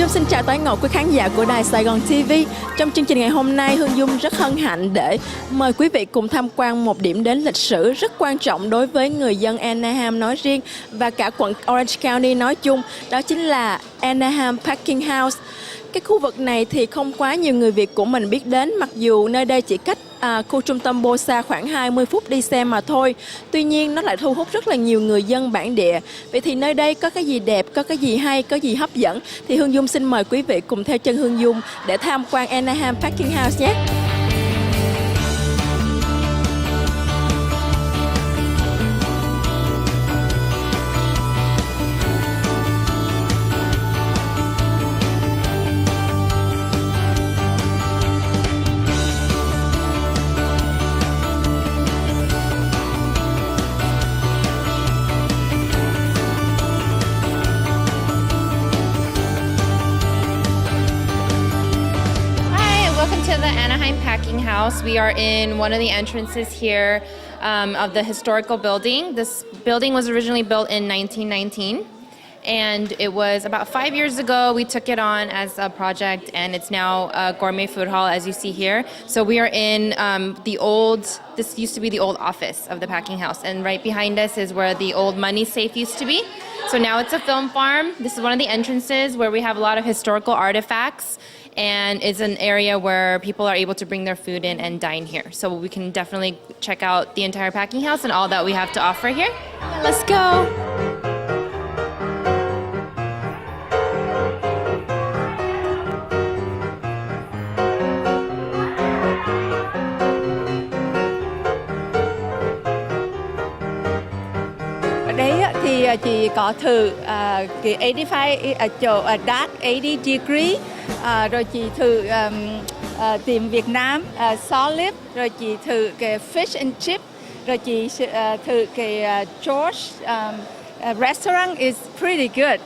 Dung xin chào toàn ngọc quý khán giả của Đài Sài Gòn TV. Trong chương trình ngày hôm nay, Hương Dung rất hân hạnh để mời quý vị cùng tham quan một điểm đến lịch sử rất quan trọng đối với người dân Anaheim nói riêng và cả quận Orange County nói chung, đó chính là Anaheim Parking House. Cái khu vực này thì không quá nhiều người Việt của mình biết đến, mặc dù nơi đây chỉ cách khu trung tâm Bosa khoảng 20 phút đi xe mà thôi. Tuy nhiên nó lại thu hút rất là nhiều người dân bản địa. Vậy thì nơi đây có cái gì đẹp, có cái gì hay, có gì hấp dẫn thì Hương Dung xin mời quý vị cùng theo chân Hương Dung để tham quan Anaheim Parking House nhé. To the Anaheim Packing House. We are in one of the entrances here of the historical building. This building was originally built in 1919, and it was about 5 years ago we took it on as a project, and it's now a gourmet food hall, as you see here. So we are in this used to be the old office of the packing house, and right behind us is where the old money safe used to be. So now it's a film farm. This is one of the entrances where we have a lot of historical artifacts, and it's an area where people are able to bring their food in and dine here. So we can definitely check out the entire packing house and all that we have to offer here. Let's go! Ở đây thì chị có thử cái 85 dark 80 degree, rồi chị thử tìm Việt Nam solid, rồi chị thử cái fish and chip, rồi chị thử cái George restaurant is pretty good.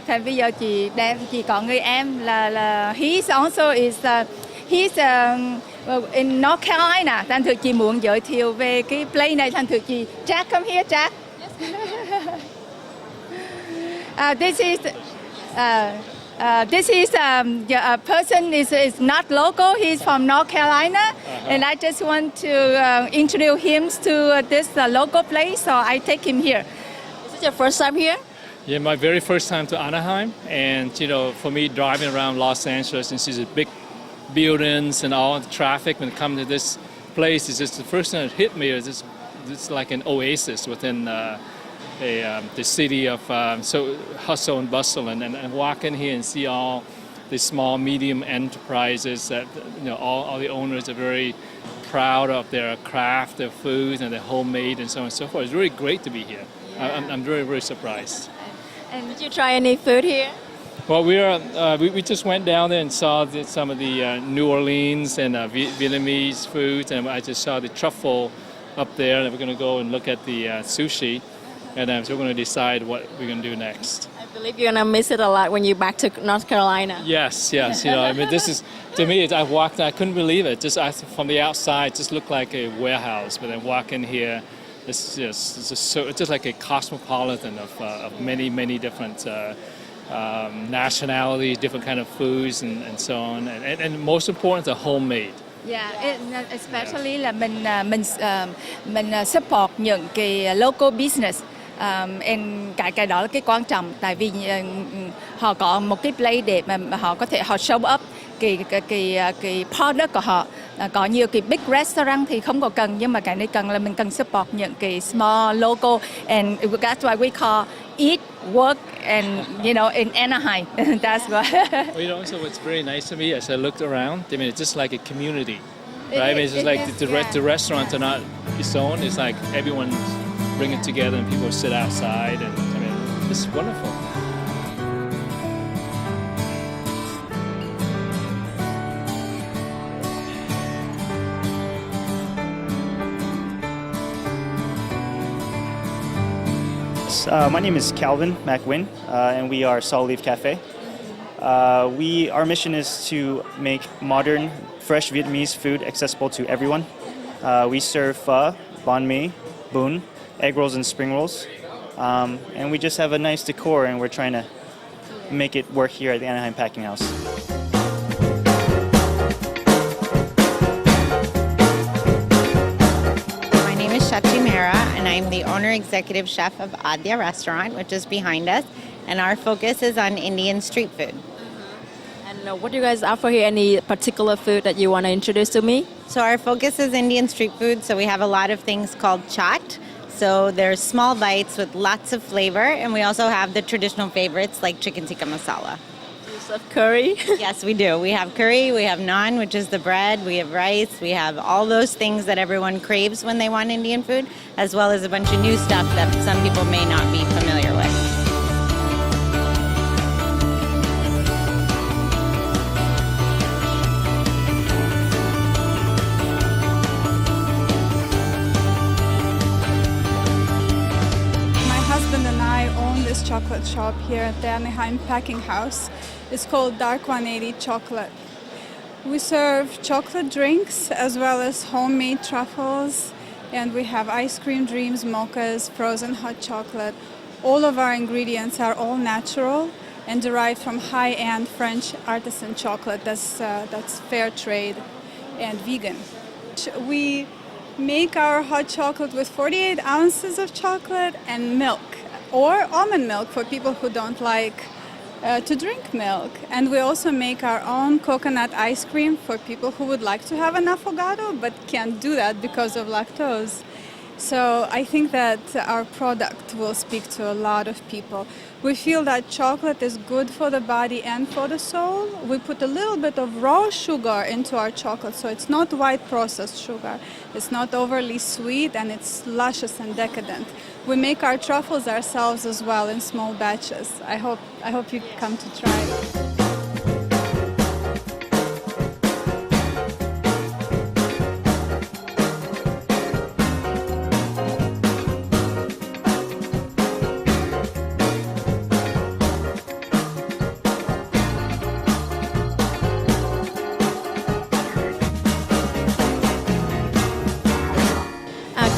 Thì bây giờ chị có người em là he's also he's in North Carolina. Thành thử chị muốn giới thiệu về cái place này. Thành thử chị Jack, come here Jack. This is a person is not local. He's from North Carolina, and I just want to introduce him to this local place. So I take him here. Is this your first time here? Yeah, my very first time to Anaheim, and for me driving around Los Angeles and see the big buildings and all the traffic when it comes to this place, is just the first thing that hit me is it's like an oasis within the city of so hustle and bustle, and walk in here and see all the small, medium enterprises that all the owners are very proud of their craft, their food, and their homemade, and so on and so forth. It's really great to be here. Yeah. I'm very, very surprised. And did you try any food here? Well, we just went down there and saw some of the New Orleans and Vietnamese foods, and I just saw the truffle up there, and we're going to go and look at the sushi, and so we're going to decide what we're going to do next. I believe you're going to miss it a lot when you're back to North Carolina. Yes. I mean, this is, to me, I walked, I couldn't believe it. From the outside, it just looked like a warehouse, but then walk in here, it's just like a cosmopolitan of many different nationalities, different kind of foods, and so on, and most important, the homemade. Yeah, especially là mình support những cái local business, and cái đó là cái quan trọng, tại vì họ có một cái place để mà họ có thể show up cái product của họ. Có nhiều cái big restaurant thì không có cần, nhưng mà cái này cần là mình cần support những cái small local, and that's why we call eat, work, and in Anaheim. That's why. Well, so what's very nice to me as I looked around, I mean, it's just like a community, right? I mean, it's just like the restaurants are not its own. It's like everyone's bringing together, and people sit outside, and I mean, it's wonderful. My name is Calvin McWin, and we are Solid Leaf Cafe. Our mission is to make modern, fresh Vietnamese food accessible to everyone. We serve pho, banh mi, bún, egg rolls, and spring rolls. And we just have a nice decor, and we're trying to make it work here at the Anaheim Packing House. My name is Shachi Mehra, and I'm the owner executive chef of Adya Restaurant, which is behind us, and our focus is on Indian street food. And what do you guys offer here? Any particular food that you want to introduce to me? So our focus is Indian street food, so we have a lot of things called chaat. So there's small bites with lots of flavor, and we also have the traditional favorites like chicken tikka masala. Do you serve curry? Yes, we do. We have curry, we have naan, which is the bread, we have rice, we have all those things that everyone craves when they want Indian food, as well as a bunch of new stuff that some people may not be familiar with. My husband and I own this chocolate shop here at the Anaheim Packing House. It's called Dark 180 Chocolate. We serve chocolate drinks as well as homemade truffles, and we have ice cream dreams, mochas, frozen hot chocolate. All of our ingredients are all natural and derived from high-end French artisan chocolate that's fair trade and vegan. We make our hot chocolate with 48 ounces of chocolate and milk, or almond milk for people who don't like to drink milk. And we also make our own coconut ice cream for people who would like to have an affogato but can't do that because of lactose. So I think that our product will speak to a lot of people. We feel that chocolate is good for the body and for the soul. We put a little bit of raw sugar into our chocolate, so it's not white processed sugar. It's not overly sweet, and it's luscious and decadent. We make our truffles ourselves as well in small batches. I hope you come to try.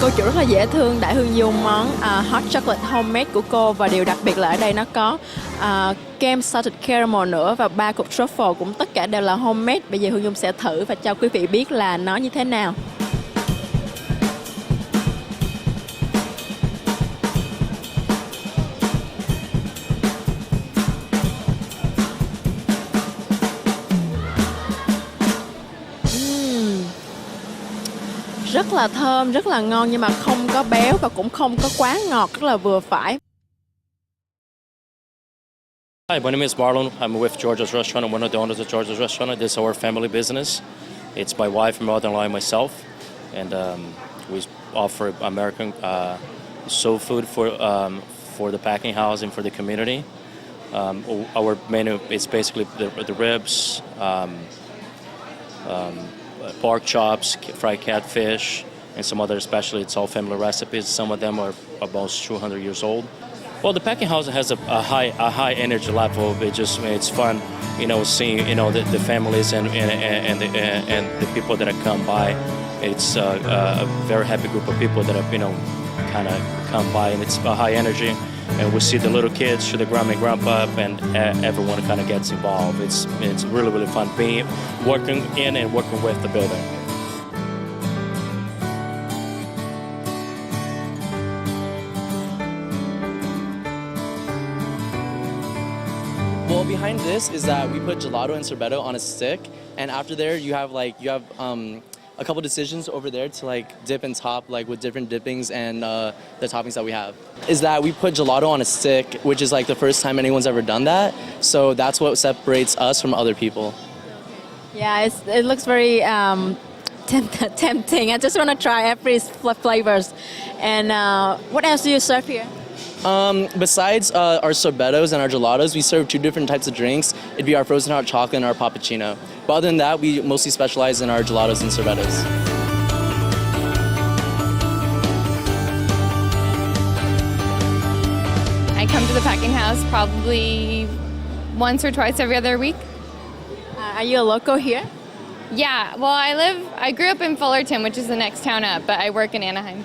Cô chủ rất là dễ thương, đã Hương Dung món hot chocolate homemade của cô, và điều đặc biệt là ở đây nó có kem salted caramel nữa và 3 cục truffle, cũng tất cả đều là homemade. Bây giờ Hương Dung sẽ thử và cho quý vị biết là nó như thế nào. Rất là thơm, rất là ngon, nhưng mà không có béo và cũng không có quá ngọt, rất là vừa phải. Hi, my name is Marlon. I'm with Georgia's Restaurant. I'm one of the owners of Georgia's Restaurant. This is our family business. It's my wife, my mother-in-law, and myself. And we offer American soul food for the packing house and for the community. Our menu is basically the ribs, pork chops, fried catfish, and some other specialty. It's all family recipes. Some of them are about 200 years old. Well, the packing house has a high energy level. It's fun, seeing the families and the people that have come by. It's a very happy group of people that have kind of come by, and it's a high energy. And we see the little kids, the grandma and grandpa, and everyone kind of gets involved. It's really fun working in and working with the building. Well, behind this is that we put gelato and sorbetto on a stick, and after there you have a couple decisions over there to dip and top with different dippings and the toppings that we have. Is that we put gelato on a stick, which is the first time anyone's ever done that. So that's what separates us from other people. Yeah, it looks very tempting. I just want to try every flavors. And what else do you serve here? Besides our sorbettos and our gelatos, we serve 2 different types of drinks. It'd be our frozen hot chocolate and our puppuccino. But other than that, we mostly specialize in our gelatos and sorbettos. I come to the packing house probably once or twice every other week. Are you a local here? Yeah, well, I grew up in Fullerton, which is the next town up, but I work in Anaheim.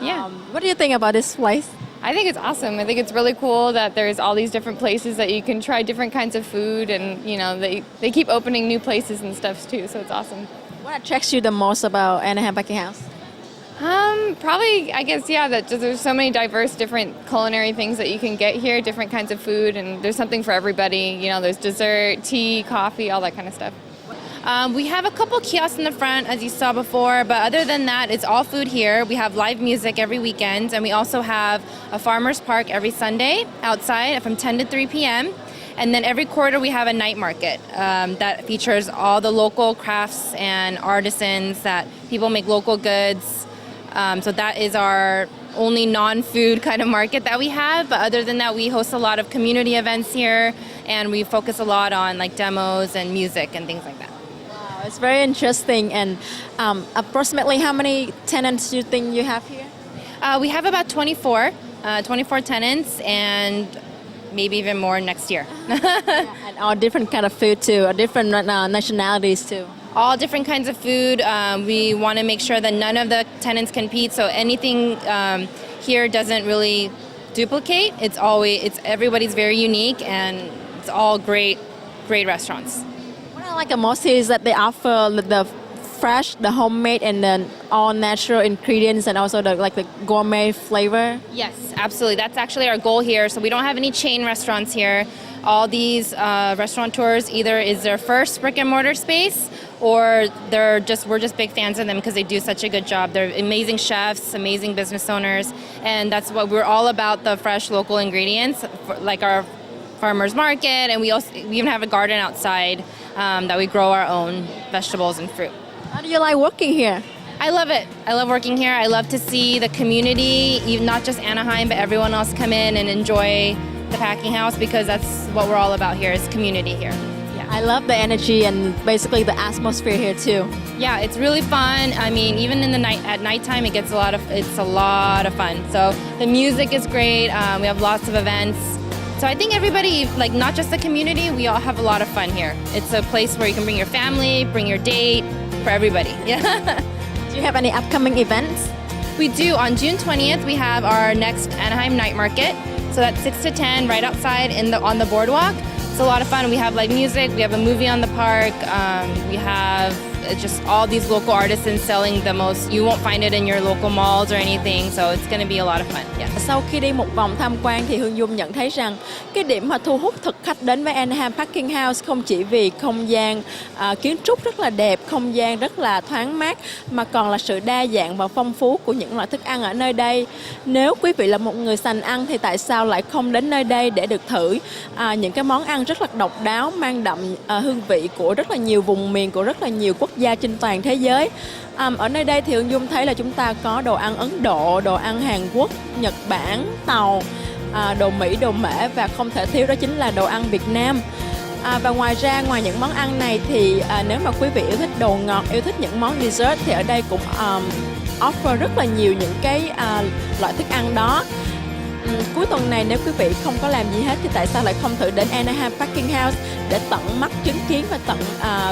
Yeah. What do you think about this place? I think it's awesome. I think it's really cool that there's all these different places that you can try different kinds of food, and they keep opening new places and stuff too. So it's awesome. What attracts you the most about Anaheim Packing House? Probably, I guess, that there's so many diverse, different culinary things that you can get here, different kinds of food, and there's something for everybody. There's dessert, tea, coffee, all that kind of stuff. We have a couple kiosks in the front, as you saw before, but other than that, it's all food here. We have live music every weekend, and we also have a farmer's park every Sunday outside from 10 to 3 p.m. And then every quarter we have a night market that features all the local crafts and artisans that people make local goods. So that is our only non-food kind of market that we have. But other than that, we host a lot of community events here, and we focus a lot on like demos and music and things like that. Wow, it's very interesting. And approximately how many tenants do you think you have here? We have about 24 tenants, and maybe even more next year. And all different kind of food too, or different nationalities too. All different kinds of food. We want to make sure that none of the tenants compete, so anything here doesn't really duplicate. Everybody's very unique, and it's all great restaurants. What I like most here is that they offer the fresh, the homemade, and then all natural ingredients, and also the gourmet flavor. Yes, absolutely. That's actually our goal here. So we don't have any chain restaurants here. All these restaurateurs either is their first brick and mortar space, or we're just big fans of them because they do such a good job. They're amazing chefs, amazing business owners, and that's what we're all about, the fresh local ingredients, like our farmers market, and we even have a garden outside that we grow our own vegetables and fruit. How do you like working here? I love it. I love working here. I love to see the community, even not just Anaheim, but everyone else come in and enjoy the packing house, because that's what we're all about here, is community here. Yeah. I love the energy and basically the atmosphere here too. Yeah, it's really fun. I mean, even at nighttime, it's a lot of fun. So the music is great. We have lots of events. So I think everybody, like not just the community, we all have a lot of fun here. It's a place where you can bring your family, bring your date, for everybody. Yeah. Do you have any upcoming events? We do. On June 20th, we have our next Anaheim night market. So that's 6 to 10 right outside on the boardwalk. It's a lot of fun. We have live music. We have a movie on the park. We have just all these local artisans selling the most. You won't find it in your local malls or anything. So it's going to be a lot of fun. Yeah. Sau khi đi một vòng tham quan thì Hương Dung nhận thấy rằng cái điểm mà thu hút thực khách đến với Anaheim Packing House không chỉ vì không gian kiến trúc rất là đẹp, không gian rất là thoáng mát, mà còn là sự đa dạng và phong phú của những loại thức ăn ở nơi đây. Nếu quý vị là một người sành ăn thì tại sao lại không đến nơi đây để được thử những cái món ăn rất là độc đáo, mang đậm hương vị của rất là nhiều vùng miền, của rất là nhiều quốc gia trên toàn thế giới. Ở nơi đây thì Hương Dung thấy là chúng ta có đồ ăn Ấn Độ, đồ ăn Hàn Quốc, Nhật Bản, Tàu, đồ Mỹ, đồ Mễ, và không thể thiếu đó chính là đồ ăn Việt Nam. Và ngoài những món ăn này thì nếu mà quý vị yêu thích đồ ngọt, yêu thích những món dessert thì ở đây cũng offer rất là nhiều những cái loại thức ăn đó. Cuối tuần này nếu quý vị không có làm gì hết thì tại sao lại không thử đến Anaheim Packing House để tận mắt chứng kiến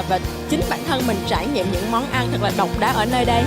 và chính bản thân mình trải nghiệm những món ăn thật là độc đáo ở nơi đây.